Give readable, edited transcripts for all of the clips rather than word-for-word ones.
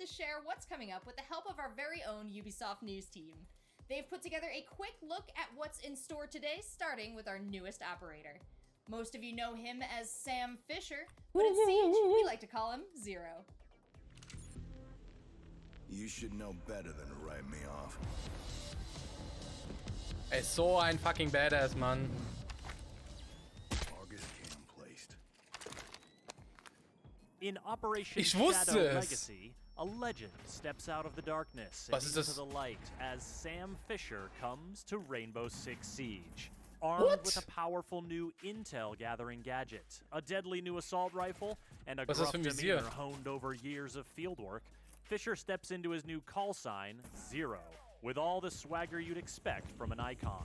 to share what's coming up with the help of our very own Ubisoft news team. They've put together a quick look at what's in store today, starting with our newest operator. Most of you know him as Sam Fisher, but at Siege, we like to call him Zero. You should know better than to write me off. Er ist so ein fucking Badass, Mann. In Operation Ich wusste Shadow es. Legacy, a legend steps out of the darkness and Was ist into das? the light as Sam Fisher comes to Rainbow Six Siege. Armed What? with a powerful new intel gathering gadget, a deadly new assault rifle, and a Was ist das gruff für ein Visier? demeanor honed over years of fieldwork, Fisher steps into his new call sign, Zero, with all the swagger you'd expect from an icon.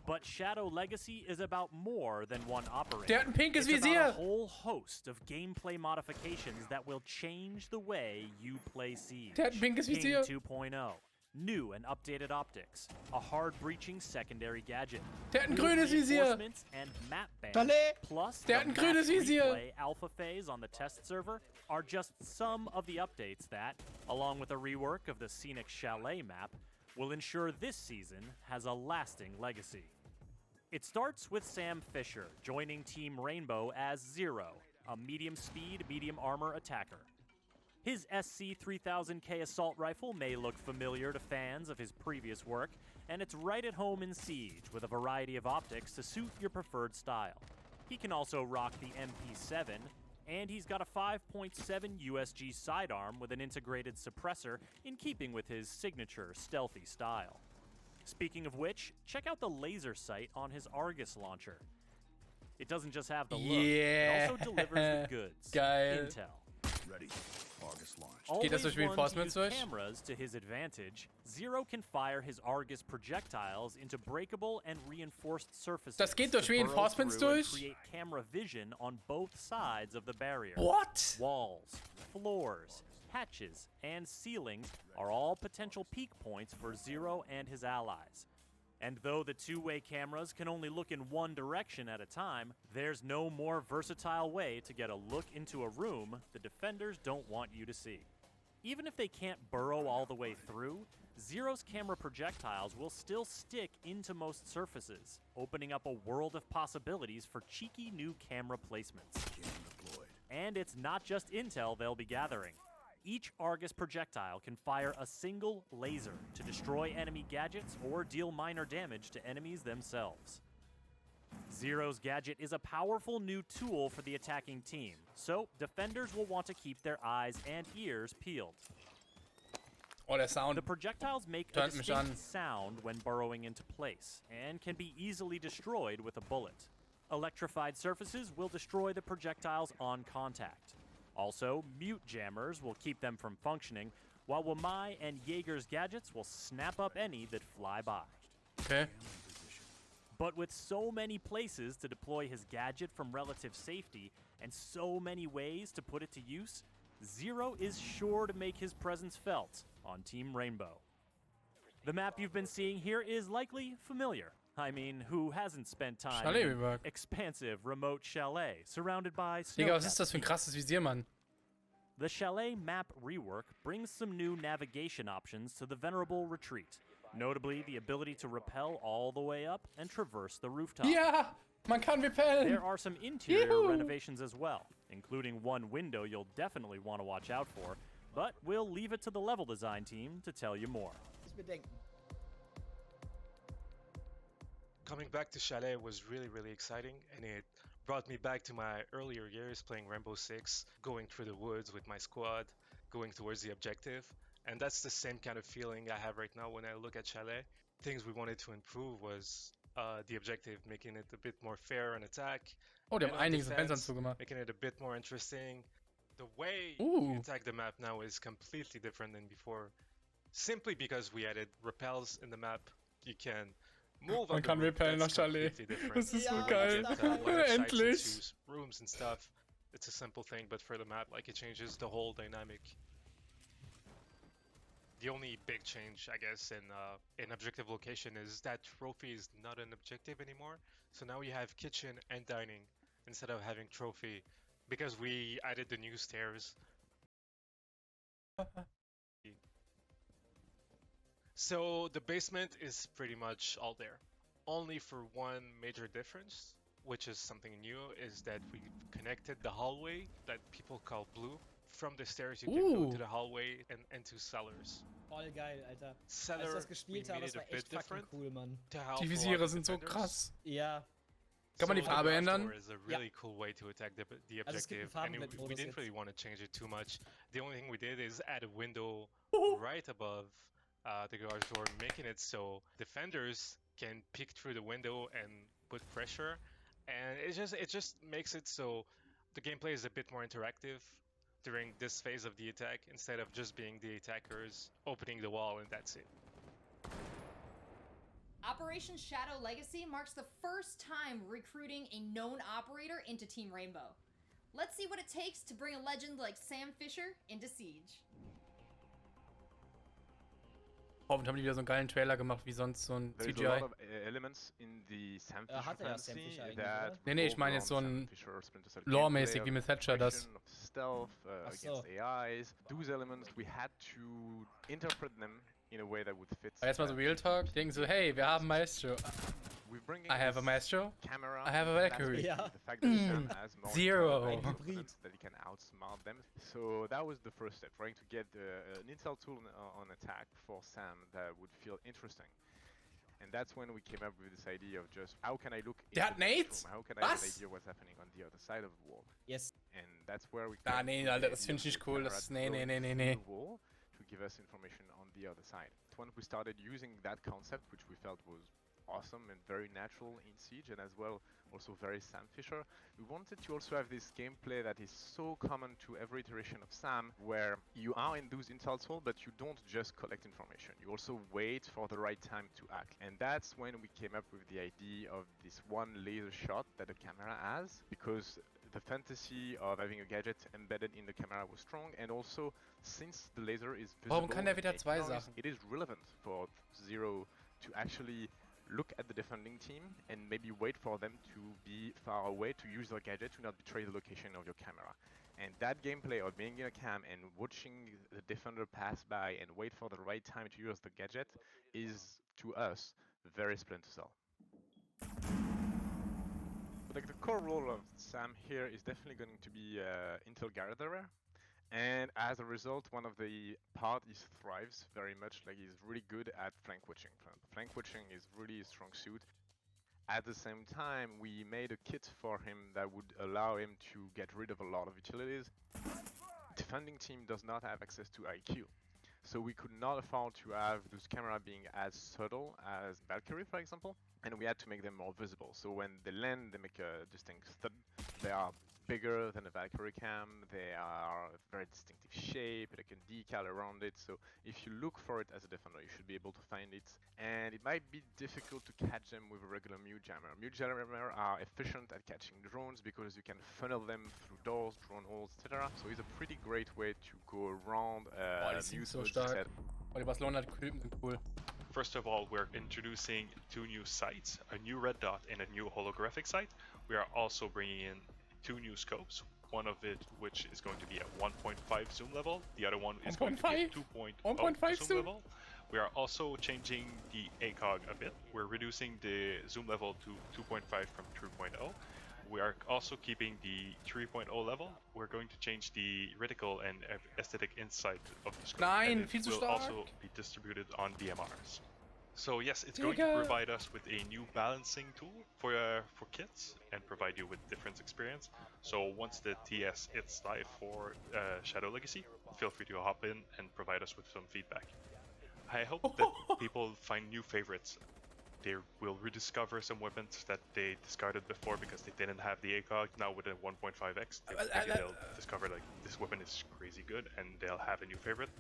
But Shadow Legacy is about more than one operator. Der hat ein pinkes It's about Visier. a whole host of gameplay modifications that will change the way you play Siege. Der hat ein pinkes King Visier. 2.0, new and updated optics, a hard-breaching secondary gadget, Der hat ein new grünes Visier. reinforcements and map bans, Chalet. plus Der the hat ein grünes map Visier. replay alpha phase on the test server are just some of the updates that, along with a rework of the scenic Chalet map, will ensure this season has a lasting legacy. It starts with Sam Fisher joining Team Rainbow as Zero, a medium-speed, medium-armor attacker. His SC-3000K assault rifle may look familiar to fans of his previous work, and it's right at home in Siege with a variety of optics to suit your preferred style. He can also rock the MP7, and he's got a 5.7 USG sidearm with an integrated suppressor in keeping with his signature stealthy style. Speaking of which, check out the laser sight on his Argus launcher. It doesn't just have the look, it also delivers the goods. Geil. Intel. Ready. Argus launch. Geht das durch Always one to Reinforcements use durch? cameras to his advantage, Zero can fire his Argus projectiles into breakable and reinforced surfaces. Das geht durch to burrow Reinforcements through and durch? create camera vision on both sides of the barrier. What? Walls, floors, hatches, and ceilings are all potential peak points for Zero and his allies. And though the two-way cameras can only look in one direction at a time, there's no more versatile way to get a look into a room the defenders don't want you to see. Even if they can't burrow all the way through, Zero's camera projectiles will still stick into most surfaces, opening up a world of possibilities for cheeky new camera placements. And it's not just intel they'll be gathering. Each Argus projectile can fire a single laser to destroy enemy gadgets or deal minor damage to enemies themselves. Zero's gadget is a powerful new tool for the attacking team, so defenders will want to keep their eyes and ears peeled. Oh, der Sound. The projectiles make a Tönt mich an. distinct sound when burrowing into place, and can be easily destroyed with a bullet. Electrified surfaces will destroy the projectiles on contact. Also, mute jammers will keep them from functioning, while Wamai and Jaeger's gadgets will snap up any that fly by. Okay. But with so many places to deploy his gadget from relative safety, and so many ways to put it to use, Zero is sure to make his presence felt on Team Rainbow. The map you've been seeing here is likely familiar. I mean, who hasn't spent time Chalet in an rework. expansive remote chalet surrounded by snow? Digga, was ist das für ein krasses Visier, Mann? The Chalet map rework brings some new navigation options to the venerable retreat, notably the ability to rappel all the way up and traverse the rooftop. Ja, man kann repellen. There are some interior Yoo-hoo. renovations as well, including one window you'll definitely want to watch out for, but we'll leave it to the level design team to tell you more. Coming back to Chalet was really exciting, and it brought me back to my earlier years playing Rainbow Six, going through the woods with my squad, going towards the objective. And that's the same kind of feeling I have right now when I look at Chalet. Things we wanted to improve was the objective, making it a bit more fair on attack. Oh, die haben and on einiges defense, Fenstern zugemacht. making it a bit more interesting. The way Ooh. you attack the map now is completely different than before. Simply because we added repels in the map, you can move Man on the kann roof. repellen nach That's Chalet. completely different. Das ist so Ja, geil. das ist geil. Line of sight Endlich. into rooms and stuff. It's a simple thing, but for the map, like, it changes the whole dynamic. The only big change, I guess, in objective location is that trophy is not an objective anymore. So now you have kitchen and dining instead of having trophy, because we added the new stairs. So the basement is pretty much all there. Only for one major difference, which is something new, is that we connected the hallway that people call blue. From the stairs you can go to the hallway and into cellars. Voll geil, Alter. Als ich Cellar, das we gespielt habe, made das it a war bit echt fucking different cool, Mann. to help Die a lot Visiere of sind so defenders. krass. Ja. Kann man die So Farbe the ändern? door is a really cool way to attack the Also es gibt objective, einen and we Farbenmodus didn't jetzt. really want to change it too much. The only thing we did is add a window right above the garage door, making it so defenders can peek through the window and put pressure, and it just makes it so the gameplay is a bit more interactive during this phase of the attack instead of just being the attackers opening the wall and that's it. Operation Shadow Legacy marks the first time recruiting a known operator into Team Rainbow. Let's see what it takes to bring a legend like Sam Fisher into Siege. Hoffentlich haben die wieder so einen geilen Trailer gemacht, wie sonst so ein There's a CGI. lot of elements in the Sam Fisher Hatte ja Sam fantasy Fisher eigentlich, that oder? Nee, ich meine jetzt so revolve ein around Sam Fisher, Splinter Cell Lore-mäßig, gameplay, wie mit of Thatcher das. exploration, of stealth Ach so. against AIs. Those elements we had to interpret them in a way that would fit. Aber jetzt mal so Real Talk, die denken so, hey, wir haben Maestro. We bring in I have a this Maestro. camera. I have a and Valkyrie. aspect, Yeah. The fact that Sam has more Zero. intel Ein than Hybrid. opponents, that he can outsmart them. So that was the first step, trying to get an intel tool on attack for Sam that would feel interesting. And that's when we came up with this idea of just how can I look Der into hat the nades? room? How can I have an Was? idea what's happening on the other side of the wall? Yes. And that's where we Ah, came nee, up with Alter, the das idea finde ich of nicht the cool. camera Das, to nee, go nee, nee, nee, into nee. the wall to give us information on the other side. When we started using that concept, which we felt was awesome and very natural in Siege, and as well also very Sam Fisher, we wanted to also have this gameplay that is so common to every iteration of Sam, where you are in those intel tools, but you don't just collect information. You also wait for the right time to act. And that's when we came up with the idea of this one laser shot that the camera has, because the fantasy of having a gadget embedded in the camera was strong, and also since the laser is visible, Warum kann der wieder make zwei noise, Sachen? it is relevant for Zero to actually look at the defending team and maybe wait for them to be far away to use their gadget to not betray the location of your camera. And that gameplay of being in a cam and watching the defender pass by and wait for the right time to use the gadget is, to us, very Splinter Cell. Like the core role of Sam here is definitely going to be intel gatherer. And as a result, one of the parties thrives very much, like he's really good at flank watching. Flank watching is really a strong suit. At the same time, we made a kit for him that would allow him to get rid of a lot of utilities. Defending team does not have access to IQ. So we could not afford to have those cameras being as subtle as Valkyrie, for example, and we had to make them more visible. So when they land, they make a distinct thud. They are bigger than a Valkyrie cam, they are a very distinctive shape, like a decal around it, so if you look for it as a defender, you should be able to find it. And it might be difficult to catch them with a regular mute jammer. Mute jammer are efficient at catching drones because you can funnel them through doors, drone holes, etc. So it's a pretty great way to go around Die sind mute so modes stark. set. Oh, die Barcelona-Typen sind cool. First of all, we're introducing 2 new sights, a new red dot and a new holographic sight. We are also bringing in 2 new scopes, one of it which is going to be at 1.5 zoom level, the other one is going to be at 2.0 zoom level. We are also changing the ACOG a bit. We're reducing the zoom level to 2.5 from 3.0. We are also keeping the 3.0 level. We're going to change the reticle and aesthetic insight of the scope. Nein, and viel it zu will stark. also be distributed on DMRs. So yes, it's going to provide us with a new balancing tool for kits and provide you with different experience. So once the TS hits live for Shadow Legacy, feel free to hop in and provide us with some feedback. I hope that people find new favorites. They will rediscover some weapons that they discarded before because they didn't have the ACOG. Now with a 1.5x, they'll discover like this weapon is crazy good and they'll have a new favorite.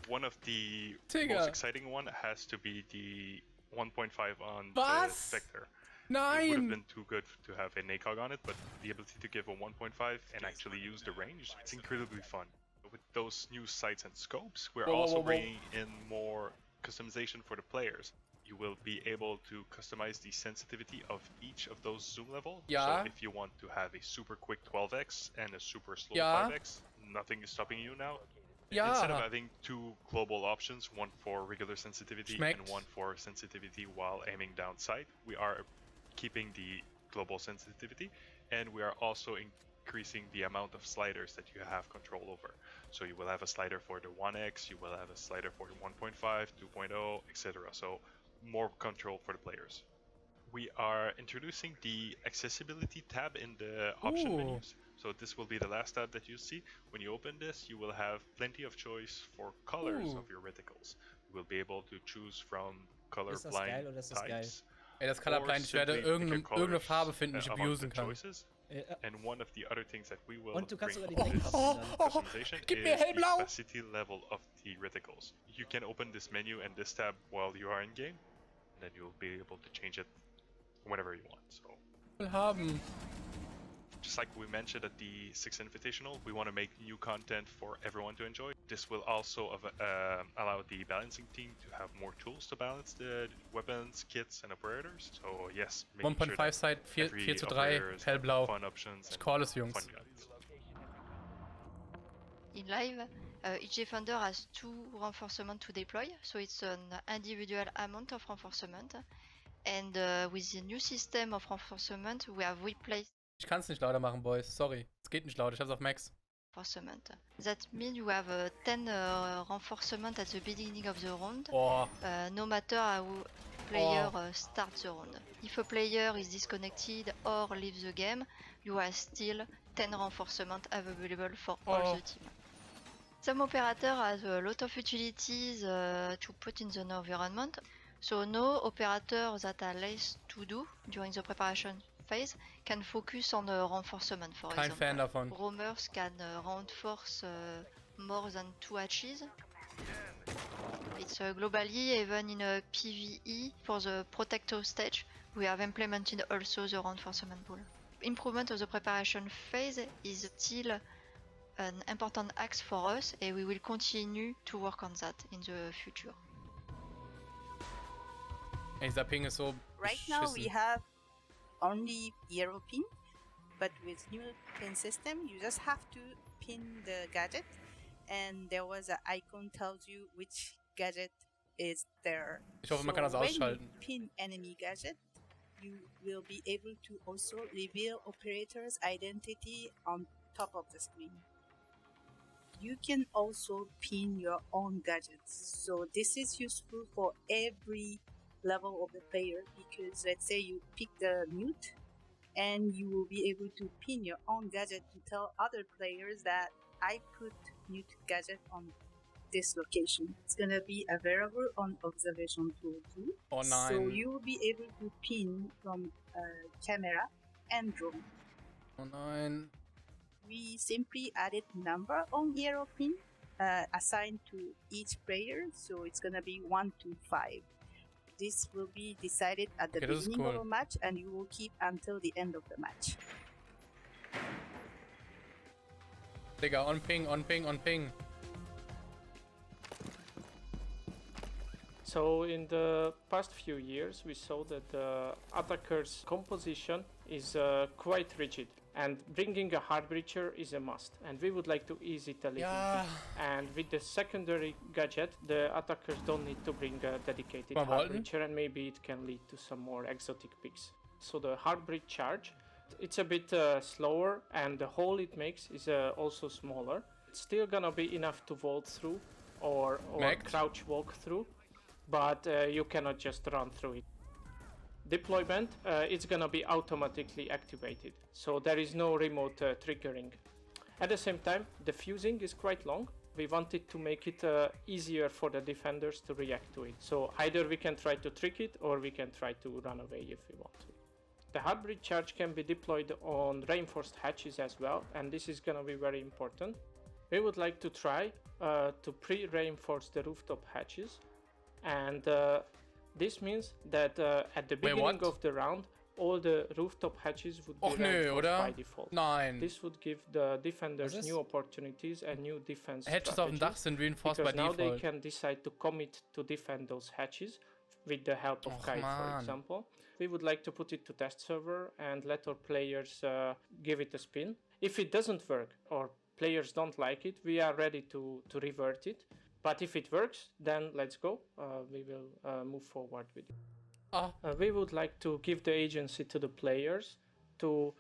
One of the most exciting one has to be the 1.5 on the Spectre. It would have been too good to have an ACOG on it, but the ability to give a 1.5 and actually use the range, it's incredibly fun. With those new sights and scopes, we're also bringing in more customization for the players. You will be able to customize the sensitivity of each of those zoom level. Ja. So if you want to have a super quick 12x and a super slow Ja. 5x, nothing is stopping you now. Instead of Ja. having two global options, one for regular sensitivity Schmeckt. and one for sensitivity while aiming down sight, we are keeping the global sensitivity, and we are also increasing the amount of sliders that you have control over. So you will have a slider for the 1x, you will have a slider for the 1.5, 2.0, etc. So more control for the players. We are introducing the accessibility tab in the option Ooh. menus. So this will be the last tab that you see. When you open this, you will have plenty of choice for colors Ooh. of your reticles. You will be able to choose from Ist das geil colorblind oder ist das geil? types. Ey, das or Colorblind, ich werde simply pick a irgendeine colors, Farbe finden, die ich among abusen the kann. choices. Ja. And one of the other things that we will Und du kannst bring sogar die to this Deckfarben dann. customization Gib is mir the hellblau! opacity level of the reticles. You can open this menu and this tab while you are in game, and then you'll be able to change it whenever you want. So Will haben. just like we mentioned at the 6th Invitational, we want to make new content for everyone to enjoy. This will also allow the balancing team to have more tools to balance the weapons, kits, and operators. So yes, making sure 1.5 that Side, 4 every zu 3, operators have hellblau. fun options Ich and call es, Jungs. fun guns. In live, each defender has 2 reinforcements to deploy, so it's an individual amount of reinforcement. And with the new system of reinforcement, we have replaced Ich kann es nicht lauter machen, Boys. Sorry. Es geht nicht lauter. Ich hab's auf Max. reinforcement. That means you have 10 reinforcement at the beginning of the round, Oh. no matter how player starts the round. If a player is disconnected or leaves the game, you have still 10 reinforcement available for all the team. Some operator has a lot of utilities to put in the environment. So now operators that are less to do during the preparation phase can focus on the reinforcement, for Kein Fan example. davon. Roamers can reinforce more than 2 hatches. It's globally, even in a PvE, for the Protector stage, we have implemented also the reinforcement pool. Improvement of the preparation phase is still an important axe for us, and we will continue to work on that in the future. Ey, dieser Ping ist so Right now we beschissen. have only Euro pin, but with new pin system, you just have to pin the gadget, and there was an icon tells you which gadget is there. Ich hoffe, man kann das when ausschalten. you pin enemy gadget, you will be able to also reveal operator's identity on top of the screen. You can also pin your own gadgets, so this is useful for every level of the player, because let's say you pick the mute and you will be able to pin your own gadget to tell other players that I put mute gadget on this location. It's gonna be available on observation tool too. Oh nein. So you will be able to pin from camera and drone. Oh nein. We simply added number on Euro pin assigned to each player, so it's gonna be 1 to 5. This will be decided at the Okay, das ist beginning cool. of a match, and you will keep until the end of the match. Digga, on Ping, on Ping, on Ping. So in the past few years, we saw that the attacker's composition is quite rigid, and bringing a hard breacher is a must, and we would like to ease it a little Ja. bit. And with the secondary gadget, the attackers don't need to bring a dedicated Mal hard wollten. breacher, and maybe it can lead to some more exotic picks. So the hard breach charge, it's a bit slower, and the hole it makes is also smaller. It's still gonna be enough to vault through or Max? crouch walk through, but you cannot just run through it. Deployment, it's gonna be automatically activated, so there is no remote triggering. At the same time, the fusing is quite long. We wanted to make it easier for the defenders to react to it. So either we can try to trick it, or we can try to run away if we want to. The hard breach charge can be deployed on reinforced hatches as well, and this is gonna be very important. We would like to try to pre-reinforce the rooftop hatches, and this means that at the beginning what? of the round, all the rooftop hatches would be Och nö, reinforced oder? by default. Nein. This would give the defenders Was ist? new opportunities and new defense Hatches auf dem Dach strategies, sind reinforced by because now they default. can decide to commit to defend those hatches with the help of Och, Kite, for man. example. We would like to put it to test server and let our players give it a spin. If it doesn't work, or players don't like it, we are ready to revert it. But if it works, then let's go. We will move forward with it. We would like to give the agency to the players to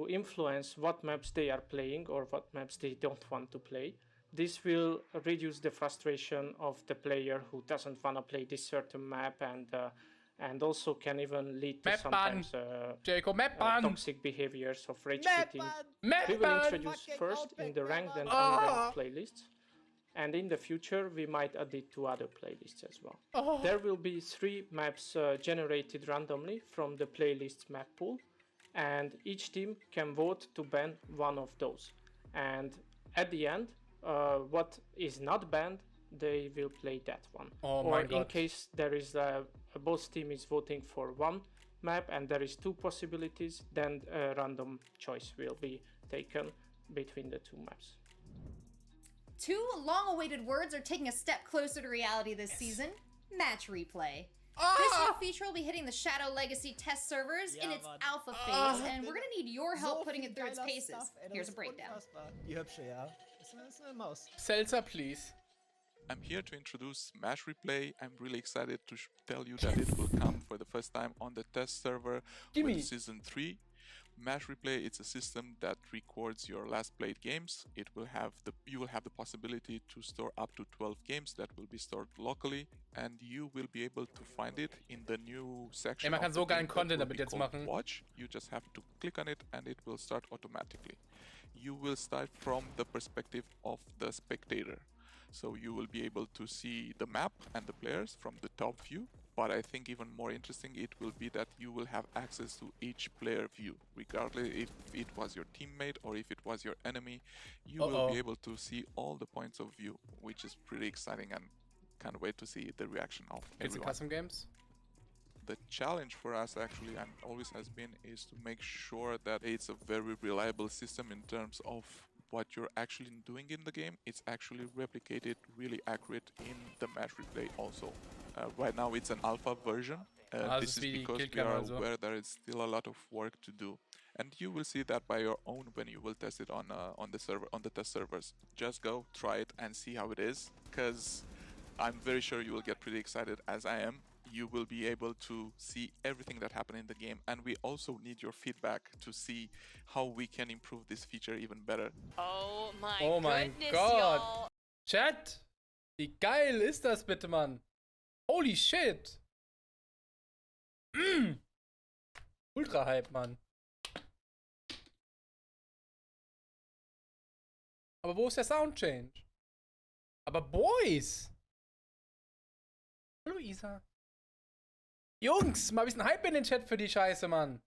influence what maps they are playing or what maps they don't want to play. This will reduce the frustration of the player who doesn't want to play this certain map, and also can even lead to sometimes toxic behaviors of rage quitting. We will introduce first in the ranked and unranked playlists, and in the future we might add it to other playlists as well. There will be 3 maps generated randomly from the playlist map pool, and each team can vote to ban one of those. And at the end, what is not banned, they will play that one. Or in case there is both team is voting for one map and there is 2 possibilities, then a random choice will be taken between the 2 maps. 2 long-awaited words are taking a step closer to reality this season. Match replay. This new feature will be hitting the Shadow Legacy test servers in its alpha phase, and we're gonna need your help putting it through its paces. Here's a breakdown. Seltzer, please. I'm here to introduce Match Replay. I'm really excited to tell you that it will come for the first time on the test server with Season 3. Match Replay, it's a system that records your last played games. You will have the possibility to store up to 12 games that will be stored locally, and you will be able to find it in the new section Man kann of so the game geilen Content damit jetzt called machen. Watch. You just have to click on it and it will start automatically. You will start from the perspective of the spectator. So you will be able to see the map and the players from the top view. But I think even more interesting, it will be that you will have access to each player view. Regardless if it was your teammate or if it was your enemy, you will be able to see all the points of view, which is pretty exciting, and can't wait to see the reaction of everyone. Custom games? The challenge for us actually, and always has been, is to make sure that it's a very reliable system in terms of what you're actually doing in the game. It's actually replicated really accurate in the match replay also. Right now it's an alpha version. This is because we are aware there is still a lot of work to do. And you will see that by your own when you will test it on the test servers. Just go, try it, and see how it is, because I'm very sure you will get pretty excited, as I am. You will be able to see everything that happened in the game, and we also need your feedback to see how we can improve this feature even better. Oh mein Gott! Chat! Wie geil ist das bitte, Mann? Holy shit! Ultra Hype, Mann. Aber wo ist der Sound Change? Aber Boys! Hallo Isa. Jungs, mal ein bisschen Hype in den Chat für die Scheiße, Mann.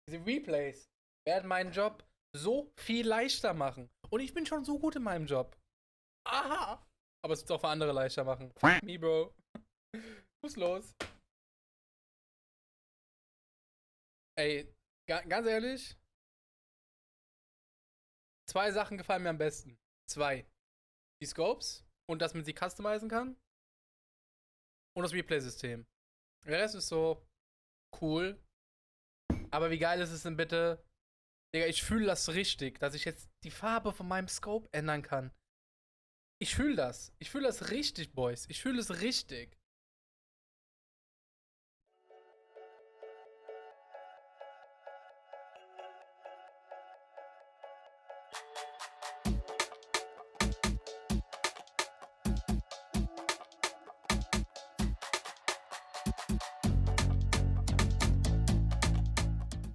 Diese Replays werden meinen Job so viel leichter machen. Und ich bin schon so gut in meinem Job. Aha! Aber es wird auch für andere leichter machen. Fuck me, Bro. Was ist los? Ey, ganz ehrlich. 2 Sachen gefallen mir am besten. 2. Die Scopes und dass man sie customizen kann. Und das Replay-System. Der Rest ist so cool. Aber wie geil ist es denn bitte? Digga, ich fühle das richtig, dass ich jetzt die Farbe von meinem Scope ändern kann. Ich fühle das. Ich fühle das richtig, Boys. Ich fühle es richtig.